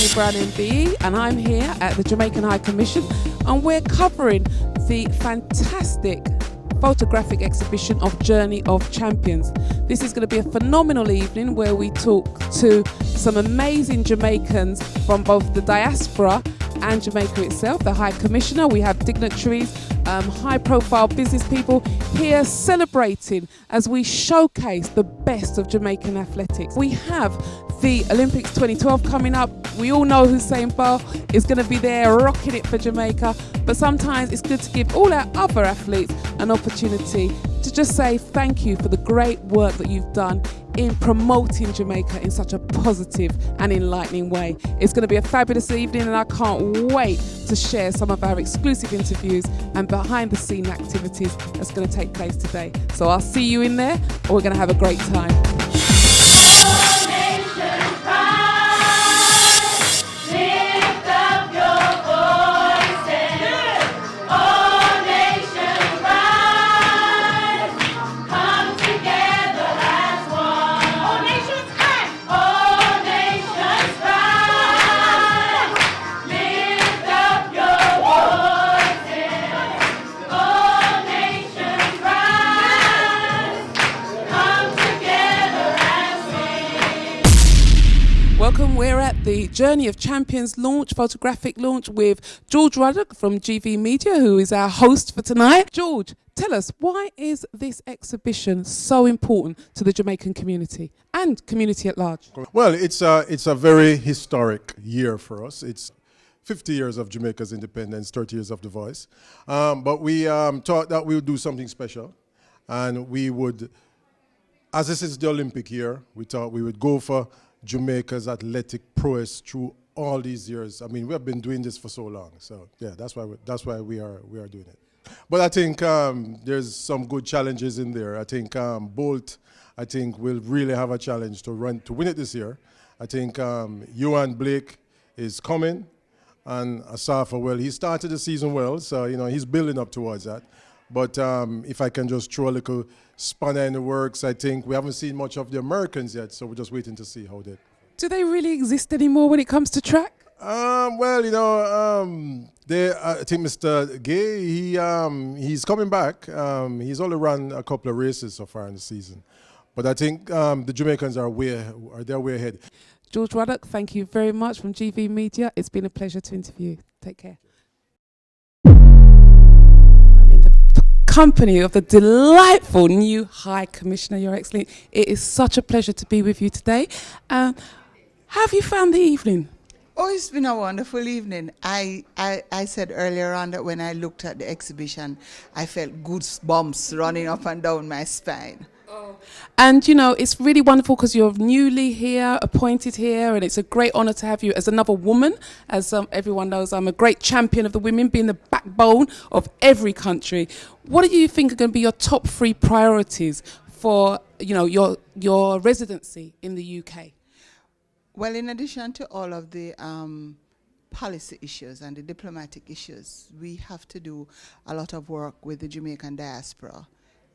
Sonia Brown MBE, and I'm here at the Jamaican High Commission, and we're covering the fantastic photographic exhibition of Journey of Champions. This is going to be a phenomenal evening where we talk to some amazing Jamaicans from both the diaspora and Jamaica itself, the High Commissioner. We have dignitaries, high-profile business people here celebrating as we showcase the best of Jamaican athletics. We have the Olympics 2012 coming up. We all know Usain Bolt is going to be there rocking it for Jamaica, but sometimes it's good to give all our other athletes an opportunity to just say thank you for the great work that you've done in promoting Jamaica in such a positive and enlightening way. It's going to be a fabulous evening, and I can't wait to share some of our exclusive interviews and behind the scene activities that's going to take place today. So I'll see you in there, and we're going to have a great time. Welcome, we're at the Journey of Champions launch, photographic launch with George Ruddock from GV Media, who is our host for tonight. George, tell us, why is this exhibition so important to the Jamaican community and community at large? Well, it's a very historic year for us. It's 50 years of Jamaica's independence, 30 years of The Voice. But we thought that we would do something special, and we would, as this is the Olympic year, we thought we would go for Jamaica's athletic prowess through all these years. I mean, we have been doing this for so long. So yeah, that's why we are doing it. But I think there's some good challenges in there. I think Bolt, will really have a challenge to win it this year. I think Ewan Blake is coming, and Asafa, well, he started the season well, so he's building up towards that. But if I can just throw a little spanner in the works, I think we haven't seen much of the Americans yet, so we're just waiting to see how they. Do they really exist anymore when it comes to track? I think Mr. Gay, he's coming back. He's only run a couple of races so far in the season, but I think the Jamaicans are way ahead. George Ruddock, thank you very much from GV Media. It's been a pleasure to interview you. Take care. Company of the delightful new High Commissioner, Your Excellency. It is such a pleasure to be with you today. How have you found the evening? Oh, it's been a wonderful evening. I said earlier on that when I looked at the exhibition, I felt goosebumps running up and down my spine. Oh. And it's really wonderful because you're newly here, appointed here, and it's a great honour to have you as another woman. As everyone knows, I'm a great champion of the women, being the backbone of every country. What do you think are going to be your top 3 priorities for your residency in the UK? Well, in addition to all of the policy issues and the diplomatic issues, we have to do a lot of work with the Jamaican diaspora,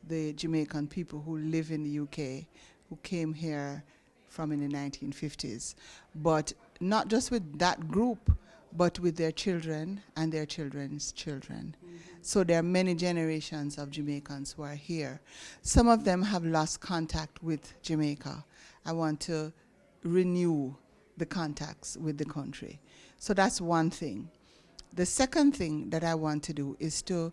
the Jamaican people who live in the UK, who came here from in the 1950s. But not just with that group, but with their children and their children's children. Mm-hmm. So there are many generations of Jamaicans who are here. Some of them have lost contact with Jamaica. I want to renew the contacts with the country. So that's one thing. The second thing that I want to do is to,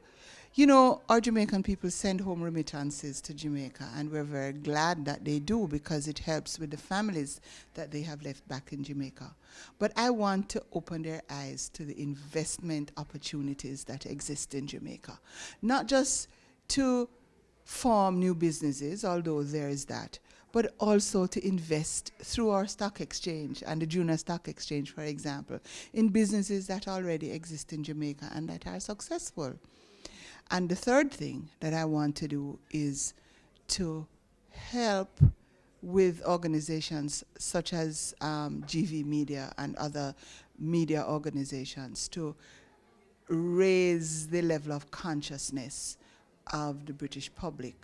our Jamaican people send home remittances to Jamaica, and we're very glad that they do because it helps with the families that they have left back in Jamaica. But I want to open their eyes to the investment opportunities that exist in Jamaica. Not just to form new businesses, although there is that, but also to invest through our stock exchange and the junior stock exchange, for example, in businesses that already exist in Jamaica and that are successful. And the third thing that I want to do is to help with organizations such as GV Media and other media organizations to raise the level of consciousness of the British public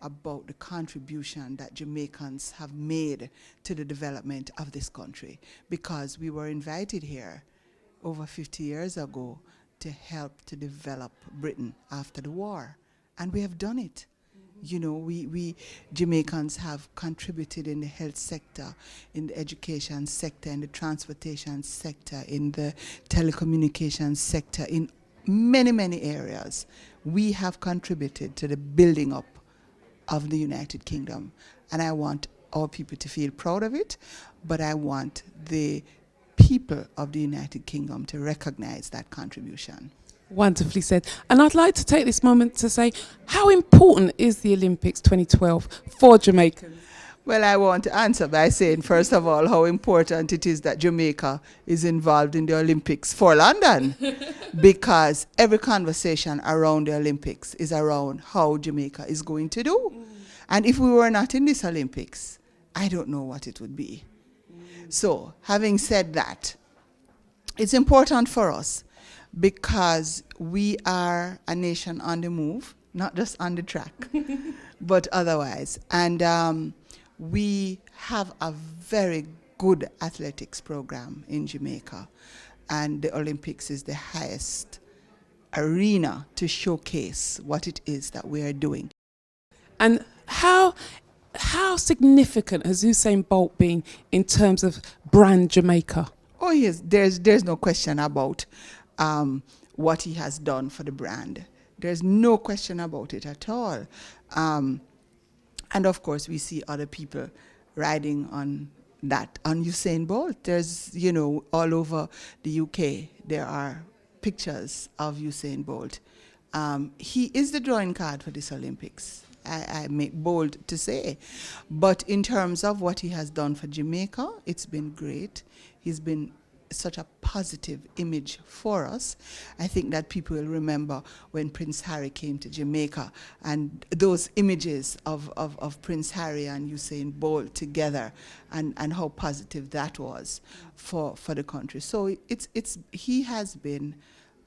about the contribution that Jamaicans have made to the development of this country, because we were invited here over 50 years ago to help to develop Britain after the war, and we have done it. You know, we Jamaicans have contributed in the health sector, in the education sector, in the transportation sector, in the telecommunications sector, in many, many areas. We have contributed to the building up of the United Kingdom. And I want our people to feel proud of it, but I want the people of the United Kingdom to recognize that contribution. Wonderfully said. And I'd like to take this moment to say, how important is the Olympics 2012 for Jamaicans? Well, I want to answer by saying, first of all, how important it is that Jamaica is involved in the Olympics for London, because every conversation around the Olympics is around how Jamaica is going to do. And if we were not in this Olympics, I don't know what it would be. So, having said that, it's important for us because we are a nation on the move, not just on the track, but otherwise. And we have a very good athletics program in Jamaica, and the Olympics is the highest arena to showcase what it is that we are doing. And how significant has Usain Bolt been in terms of brand Jamaica? Oh yes, there's no question about what he has done for the brand. There's no question about it at all. And of course, we see other people riding on that, on Usain Bolt. There's, you know, all over the UK, there are pictures of Usain Bolt. He is the drawing card for this Olympics. I make bold to say. But in terms of what he has done for Jamaica, it's been great. He's been such a positive image for us. I think that people will remember when Prince Harry came to Jamaica, and those images of Prince Harry and Usain Bolt together, and how positive that was for the country. So he has been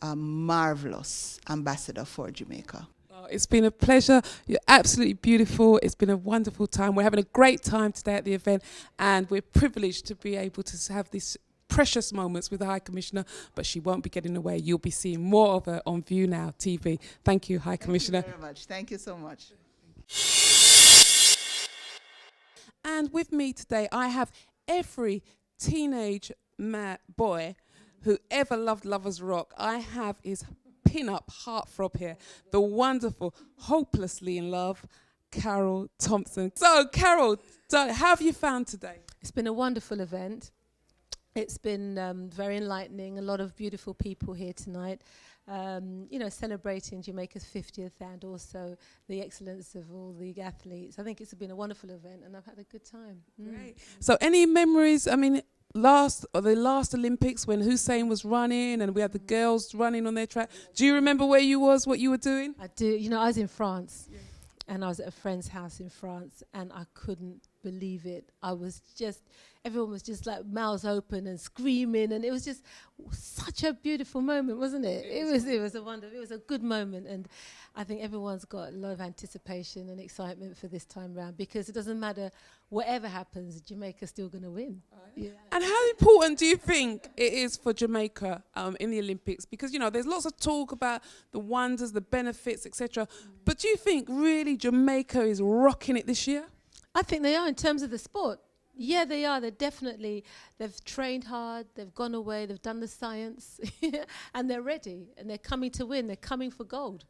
a marvelous ambassador for Jamaica. It's been a pleasure. You're absolutely beautiful. It's been a wonderful time. We're having a great time today at the event, and we're privileged to be able to have these precious moments with the High Commissioner, but she won't be getting away. You'll be seeing more of her on ViewNowTv. Thank you, High Commissioner. Thank you very much. Thank you so much. And with me today, I have every teenage boy who ever loved Lovers Rock. I have his pin-up heartthrob here, the wonderful, hopelessly in love, Carol Thompson. So, Carol, how have you found today? It's been a wonderful event. It's been very enlightening. A lot of beautiful people here tonight, you know, celebrating Jamaica's 50th and also the excellence of all the athletes. I think it's been a wonderful event, and I've had a good time. Great. So, any memories? I mean, the last Olympics when Hussein was running and we had the girls running on their track. Do you remember where you was, what you were doing? I do. You know, I was in France, and I was at a friend's house in France, and I couldn't believe it. Everyone was just like mouths open and screaming, and it was just such a beautiful moment, wasn't it? It was a good moment, and I think everyone's got a lot of anticipation and excitement for this time round, because it doesn't matter whatever happens, Jamaica's still going to win. Yeah. And how important do you think it is for Jamaica in the Olympics? Because, you know, there's lots of talk about the wonders, the benefits, etc. But do you think really Jamaica is rocking it this year? I think they are in terms of the sport. Yeah, they are. They've trained hard, they've gone away, they've done the science, and they're ready, and they're coming to win. They're coming for gold.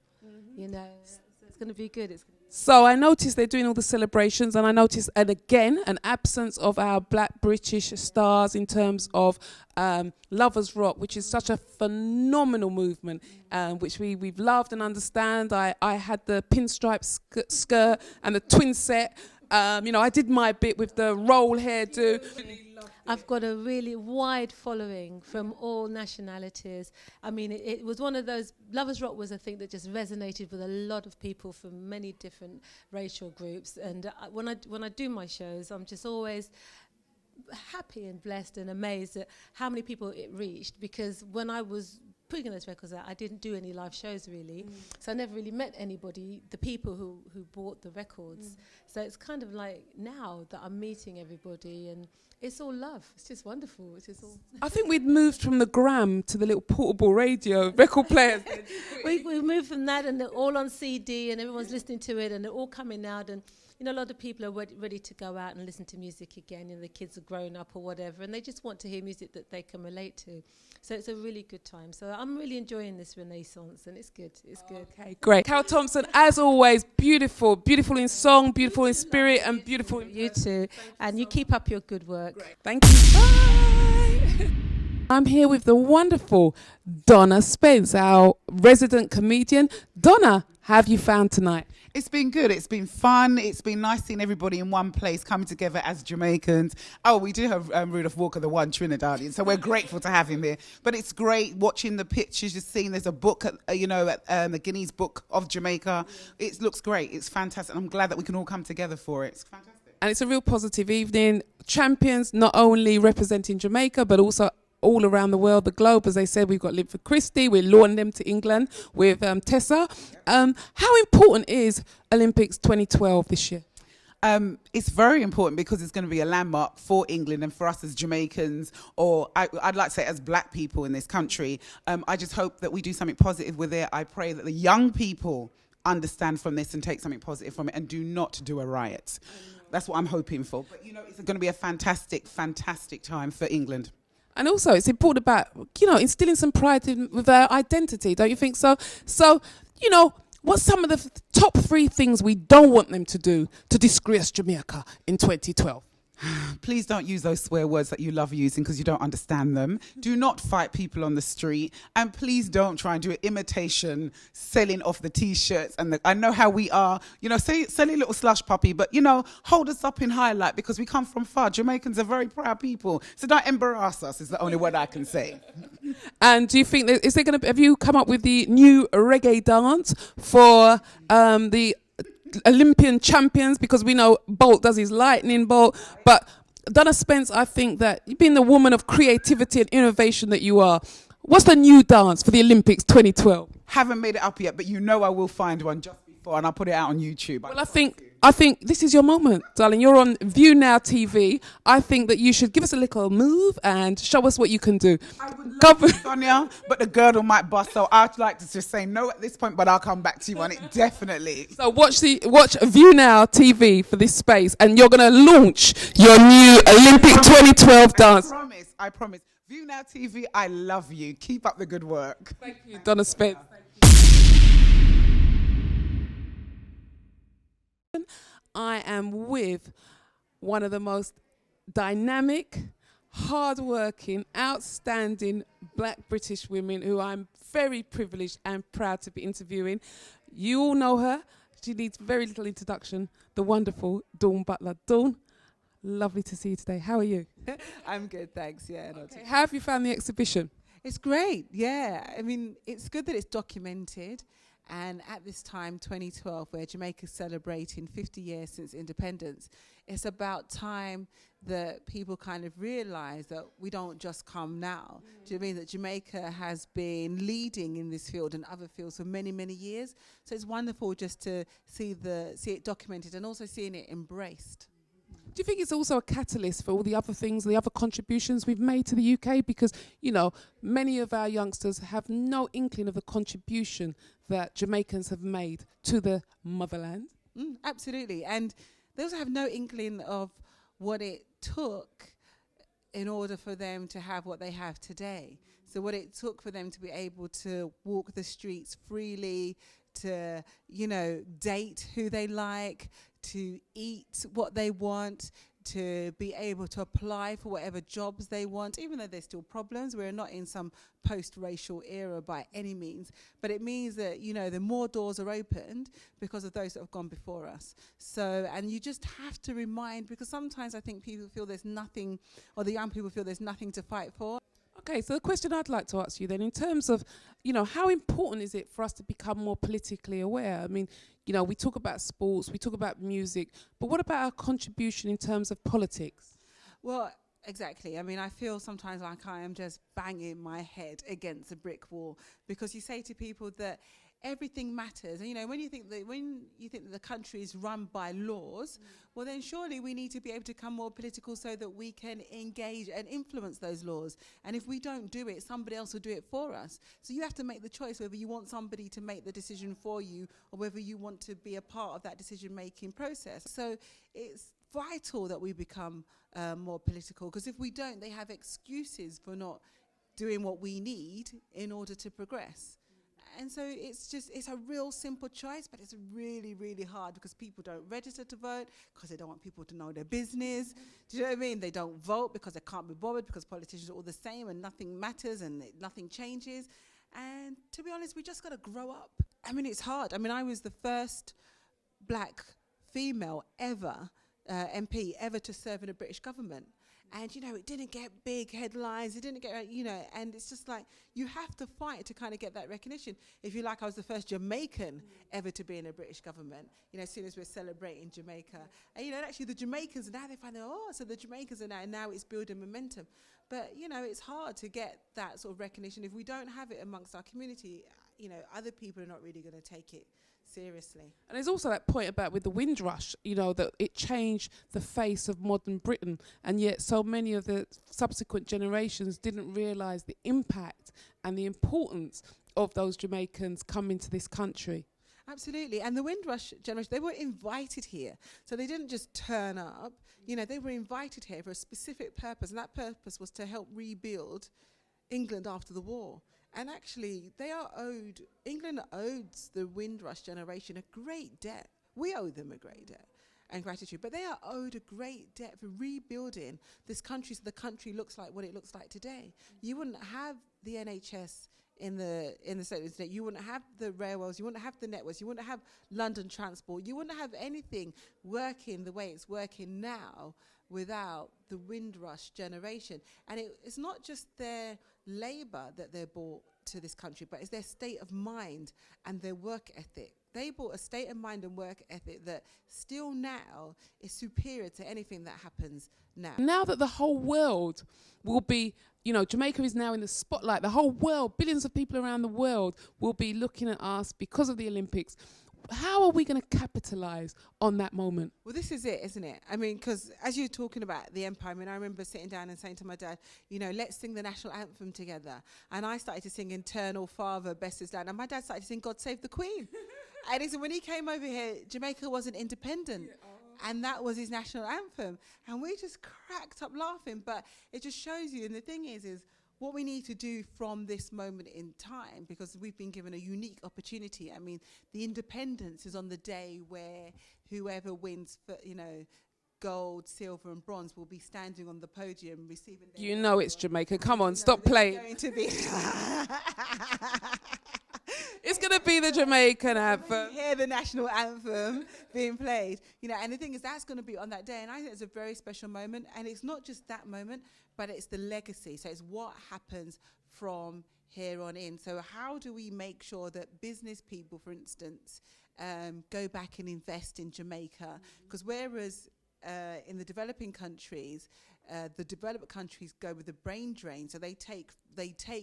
You know, so it's going to be good. So I noticed they're doing all the celebrations, and I noticed, and again, an absence of our black British stars in terms of Lovers Rock, which is such a phenomenal movement, which we've loved and understand. I had the pinstripe skirt and the twin set. You know, I did my bit with the roll hairdo. I've got a really wide following from all nationalities. I mean, it was one of those, Lovers Rock was a thing that just resonated with a lot of people from many different racial groups. And when I do my shows, I'm just always happy and blessed and amazed at how many people it reached, because when I was putting those records out, I didn't do any live shows really. So I never really met anybody, the people who bought the records. So it's kind of like now that I'm meeting everybody, and it's all love. It's just wonderful. It's just all. I think we'd moved from the gram to the little portable radio record players. we moved from that, and they're all on CD, and everyone's listening to it, and they're all coming out, and a lot of people are ready to go out and listen to music again, and the kids are growing up or whatever, and they just want to hear music that they can relate to. So it's a really good time. So I'm really enjoying this renaissance, and it's good. It's good. Okay, great. Carol Thompson, as always, beautiful. Beautiful in song, beautiful in spirit, and beautiful in you too. And you keep up your good work. Great. Thank you. Bye. I'm here with the wonderful Donna Spence, our resident comedian. Donna, how have you found tonight? It's been good. It's been fun. It's been nice seeing everybody in one place, coming together as Jamaicans. Oh, we do have Rudolph Walker, the one Trinidadian, so we're grateful to have him here. But it's great watching the pictures, just seeing there's a book, at the Guinness Book of Jamaica. Yeah. It looks great. It's fantastic. I'm glad that we can all come together for it. It's fantastic. And it's a real positive evening. Champions not only representing Jamaica, but also all around the world, the globe. As they said, we've got Linford Christie, we're luring them to England with Tessa. How important is Olympics 2012 this year? It's very important because it's going to be a landmark for England and for us as Jamaicans, or I'd like to say as black people in this country. I just hope that we do something positive with it. I pray that the young people understand from this and take something positive from it and do not do a riot. That's what I'm hoping for. But, it's going to be a fantastic, fantastic time for England. And also, it's important about, instilling some pride with our identity, don't you think so? So, what's some of the top 3 things we don't want them to do to disgrace Jamaica in 2012? Please don't use those swear words that you love using because you don't understand them. Do not fight people on the street. And please don't try and do an imitation selling off the T-shirts. And I know how we are, silly little slush puppy, but, hold us up in highlight because we come from far. Jamaicans are very proud people. So don't embarrass us is the only word I can say. And do you think, have you come up with the new reggae dance for the Olympian champions? Because we know Bolt does his lightning bolt, but Donna Spence, I think that being the woman of creativity and innovation that you are, what's the new dance for the Olympics 2012? Haven't made it up yet, but I will find one just before and I'll put it out on YouTube. Well, I think this is your moment, darling. You're on ViewNowTv. I think that you should give us a little move and show us what you can do. I would love to, Sonia, but the girdle might bust, so I'd like to just say no at this point, but I'll come back to you on it, definitely. So watch ViewNowTv for this space, and you're going to launch your new Olympic 2012 dance. I promise. ViewNowTv, I love you. Keep up the good work. Thank you, Donna Spence. I am with one of the most dynamic, hard-working, outstanding black British women who I'm very privileged and proud to be interviewing. You all know her. She needs very little introduction. The wonderful Dawn Butler. Dawn, lovely to see you today. How are you? I'm good, thanks. Yeah. Okay. How have you found the exhibition? It's great. Yeah. I mean, it's good that it's documented. And at this time, 2012, where Jamaica's celebrating 50 years since independence, it's about time that people kind of realize that we don't just come now. Do you mean that Jamaica has been leading in this field and other fields for many, many years? So it's wonderful just to see it documented and also seeing it embraced. Do you think it's also a catalyst for all the other things, the other contributions we've made to the UK? Because, many of our youngsters have no inkling of the contribution that Jamaicans have made to the motherland. Absolutely. And they also have no inkling of what it took in order for them to have what they have today. So what it took for them to be able to walk the streets freely, to, date who they like, to eat what they want, to be able to apply for whatever jobs they want, even though there's still problems. We're not in some post-racial era by any means, but it means that, the more doors are opened because of those that have gone before us. So, and you just have to remind, because sometimes I think people feel there's nothing, or the young people feel there's nothing to fight for. Okay, so the question I'd like to ask you then, in terms of, how important is it for us to become more politically aware? I mean, we talk about sports, we talk about music, but what about our contribution in terms of politics? Well, Exactly. I mean, I feel sometimes like I am just banging my head against a brick wall, because you say to people that everything matters. And, you know, when you think that the country is run by laws, well, then surely we need to be able to become more political so that we can engage and influence those laws. And if we don't do it, somebody else will do it for us. So you have to make the choice whether you want somebody to make the decision for you or whether you want to be a part of that decision-making process. So it's vital that we become more political, because if we don't, they have excuses for not doing what we need in order to progress. And so it's a real simple choice, but it's really, really hard because people don't register to vote because they don't want people to know their business. Do you know what I mean? They don't vote because they can't be bothered, because politicians are all the same and nothing matters and nothing changes. And to be honest, we just got to grow up. I mean, it's hard. I mean, I was the first black female ever MP ever to serve in a British government. And, you know, it didn't get big headlines. It didn't get, you know, and it's just like you have to fight to kind of get that recognition. If you like, I was the first Jamaican ever to be in a British government, you know, as soon as we're celebrating Jamaica. And, you know, actually the Jamaicans, now they find, so the Jamaicans are now it's building momentum. But, you know, it's hard to get that sort of recognition. If we don't have it amongst our community, you know, other people are not really going to take it seriously. And there's also that point about with the Windrush, you know, that it changed the face of modern Britain, and yet so many of the subsequent generations didn't realise the impact and the importance of those Jamaicans coming to this country. Absolutely. And the Windrush generation, they were invited here. So they didn't just turn up, you know, they were invited here for a specific purpose, and that purpose was to help rebuild England after the war. And actually, England owes the Windrush generation a great debt. We owe them a great debt and gratitude, but they are owed a great debt for rebuilding this country so the country looks like what it looks like today. You wouldn't have the NHS in the state today. You wouldn't have the railways, you wouldn't have the networks, you wouldn't have London transport, you wouldn't have anything working the way it's working now without the Windrush generation. And it's not just their labour that they brought to this country, but it's their state of mind and their work ethic. They brought a state of mind and work ethic that still now is superior to anything that happens now. Now that the whole world will be, you know, Jamaica is now in the spotlight, the whole world, billions of people around the world will be looking at us because of the Olympics. How are we going to capitalise on that moment? Well, this is it, isn't it? I mean, because as you're talking about the empire, I mean, I remember sitting down and saying to my dad, you know, let's sing the national anthem together. And I started to sing Eternal Father, Best is Land. And my dad started to sing God Save the Queen. And he said when he came over here, Jamaica wasn't independent. Yeah, and that was his national anthem. And we just cracked up laughing. But it just shows you, and the thing is what we need to do from this moment in time, because we've been given a unique opportunity. I mean, the independence is on the day where whoever wins, you know, gold, silver and bronze will be standing on the podium receiving their... You know it's Jamaica. Come on, stop playing. Going to be it's going to be the Jamaican anthem. Hear the national anthem being played, you know, and the thing is that's going to be on that day, and I think it's a very special moment. And it's not just that moment, but it's the legacy. So it's what happens from here on in. So how do we make sure that business people, for instance, go back and invest in Jamaica? Because whereas in the developing countries, the developed countries go with the brain drain, so they take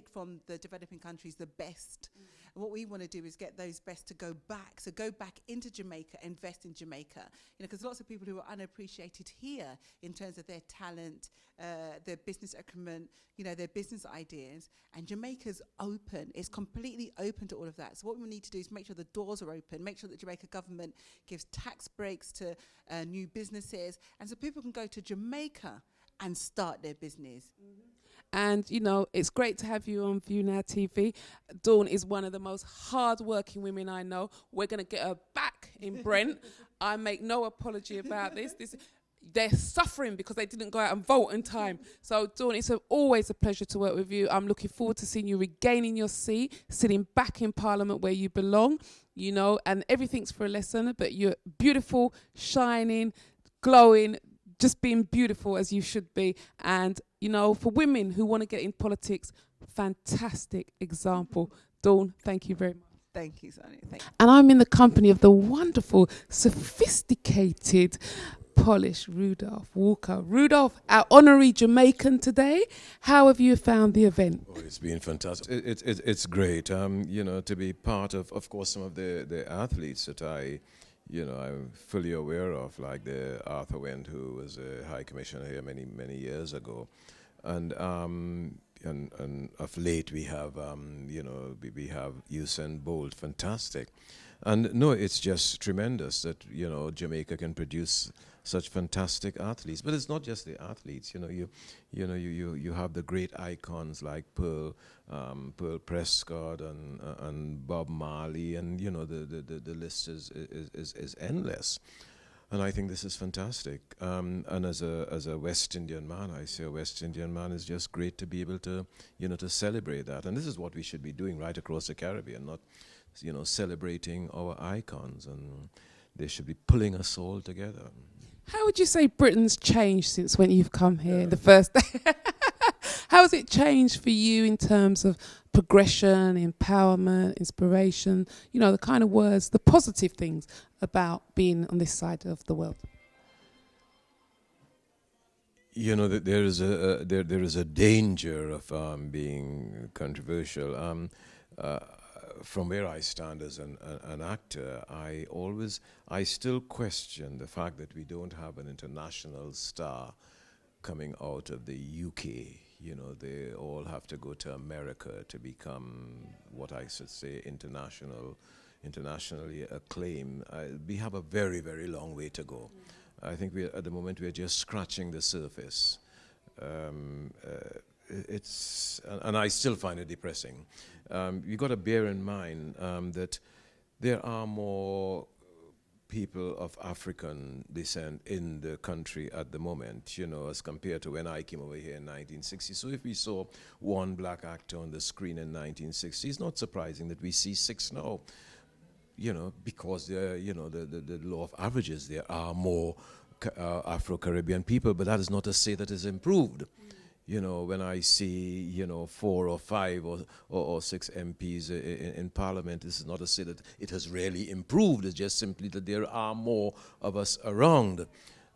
from the developing countries the best. And what we want to do is get those best to go back. So go back into Jamaica, invest in Jamaica. You know, because lots of people who are unappreciated here in terms of their talent, their business acumen, you know, their business ideas. And Jamaica's open. It's completely open to all of that. So what we need to do is make sure the doors are open, make sure that Jamaica government gives tax breaks to new businesses. And so people can go to Jamaica and start their business. Mm-hmm. And, you know, it's great to have you on ViewNowTv. Dawn is one of the most hard-working women I know. We're going to get her back in Brent. I make no apology about this. They're suffering because they didn't go out and vote in time. So, Dawn, it's always a pleasure to work with you. I'm looking forward to seeing you regaining your seat, sitting back in Parliament where you belong, you know, and everything's for a lesson. But you're beautiful, shining, glowing, just being beautiful as you should be. And, you know, for women who want to get in politics, fantastic example. Dawn, thank you very much. Thank you, Sonia. Thank you. And I'm in the company of the wonderful, sophisticated, polished Rudolph Walker. Rudolph, our honorary Jamaican today. How have you found the event? Oh, it's been fantastic. It's great, you know, to be part of course, some of the athletes that I'm fully aware of, like the Arthur Wendt, who was a High Commissioner here many years ago. And of late we have, we have Usain Bolt, fantastic. And no, it's just tremendous that, Jamaica can produce such fantastic athletes. But it's not just the athletes, you have the great icons like Pearl Prescott and Bob Marley, and the list is endless. And I think this is fantastic. And as a West Indian man, I say a West Indian man is just great to be able to, to celebrate that. And this is what we should be doing right across the Caribbean, not, celebrating our icons. And they should be pulling us all together. How would you say Britain's changed since when you've come here the first day? How has it changed for you in terms of progression, empowerment, inspiration, the kind of words, the positive things about being on this side of the world? That there is a danger of being controversial. From where I stand as an actor, I still question the fact that we don't have an international star coming out of the UK. They all have to go to America to become what I should say internationally acclaimed. We have a very, very long way to go. I think at the moment we're just scratching the surface. And I still find it depressing. You've got to bear in mind that there are more people of African descent in the country at the moment, as compared to when I came over here in 1960. So if we saw one black actor on the screen in 1960, it's not surprising that we see 6 now, because the law of averages, there are more Afro-Caribbean people, but that is not to say that it's improved. When I see, 4 or 5 or 6 MPs in Parliament, this is not to say that it has really improved. It's just simply that there are more of us around.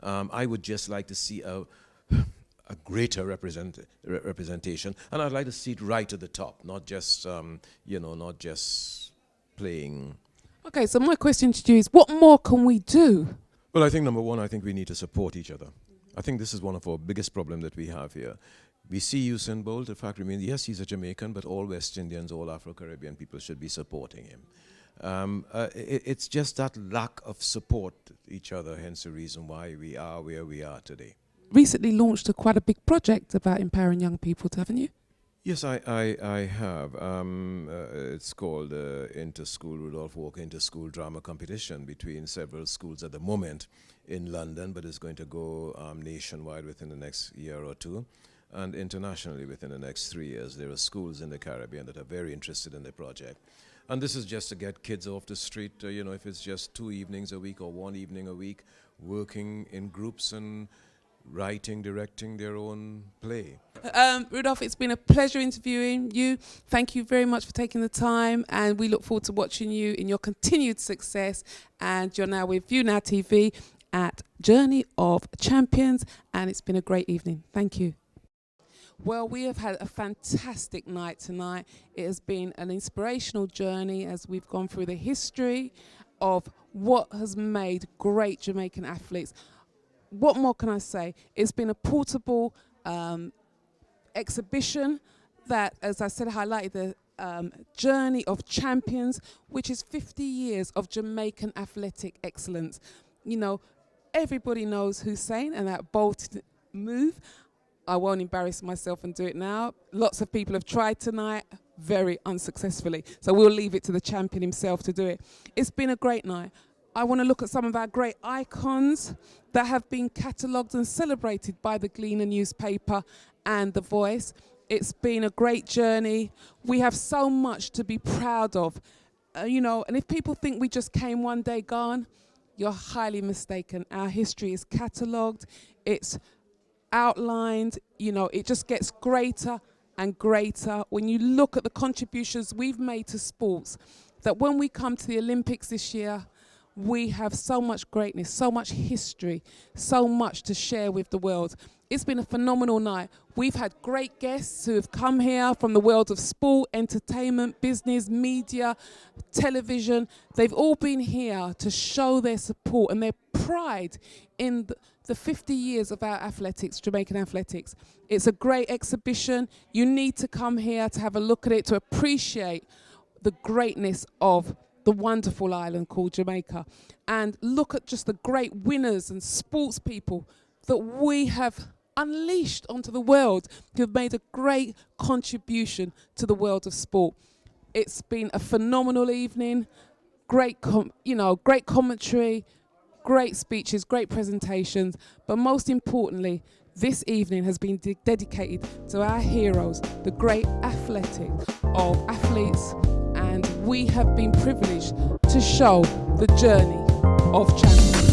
I would just like to see a greater representation, and I'd like to see it right at the top, not just, not just playing. Okay, so my question to you is, what more can we do? Well, I think number one, I think we need to support each other. I think this is one of our biggest problems that we have here. We see Usain Bolt, the fact remains, yes, he's a Jamaican, but all West Indians, all Afro-Caribbean people should be supporting him. It's just that lack of support each other, hence the reason why we are where we are today. Recently launched quite a big project about empowering young people, haven't you? Yes, I have. It's called Inter-School Rudolph Walker Inter-School Drama Competition between several schools at the moment in London, but it's going to go nationwide within the next year or two, and internationally within the next 3 years. There are schools in the Caribbean that are very interested in the project. And this is just to get kids off the street, if it's just 2 evenings a week or 1 evening a week, working in groups and writing, directing their own play. Rudolph, it's been a pleasure interviewing you. Thank you very much for taking the time, and we look forward to watching you in your continued success. And you're now with ViewNowTv at Journey of Champions, and it's been a great evening. Thank you. Well, we have had a fantastic night tonight. It has been an inspirational journey as we've gone through the history of what has made great Jamaican athletes. What more can I say? It's been a portable exhibition that, as I said, highlighted the Journey of Champions, which is 50 years of Jamaican athletic excellence. Everybody knows Hussein and that bold move. I won't embarrass myself and do it now. Lots of people have tried tonight, very unsuccessfully. So we'll leave it to the champion himself to do it. It's been a great night. I want to look at some of our great icons that have been catalogued and celebrated by the Gleaner newspaper and The Voice. It's been a great journey. We have so much to be proud of. And if people think we just came one day gone, you're highly mistaken. Our history is catalogued. It's outlined. It just gets greater and greater. When you look at the contributions we've made to sports, that when we come to the Olympics this year, We have so much greatness, so much history, so much to share with the world. It's been a phenomenal night. We've had great guests who have come here from the world of sport, entertainment, business, media, television. They've all been here to show their support and their pride in the 50 years of our athletics, Jamaican athletics. It's a great exhibition. You need to come here to have a look at it, to appreciate the greatness of the wonderful island called Jamaica, and look at just the great winners and sports people that we have unleashed onto the world, who have made a great contribution to the world of sport. It's been a phenomenal evening, great commentary, great speeches, great presentations, but most importantly, this evening has been dedicated to our heroes, the great athletic of athletes, and we have been privileged to show the journey of champions.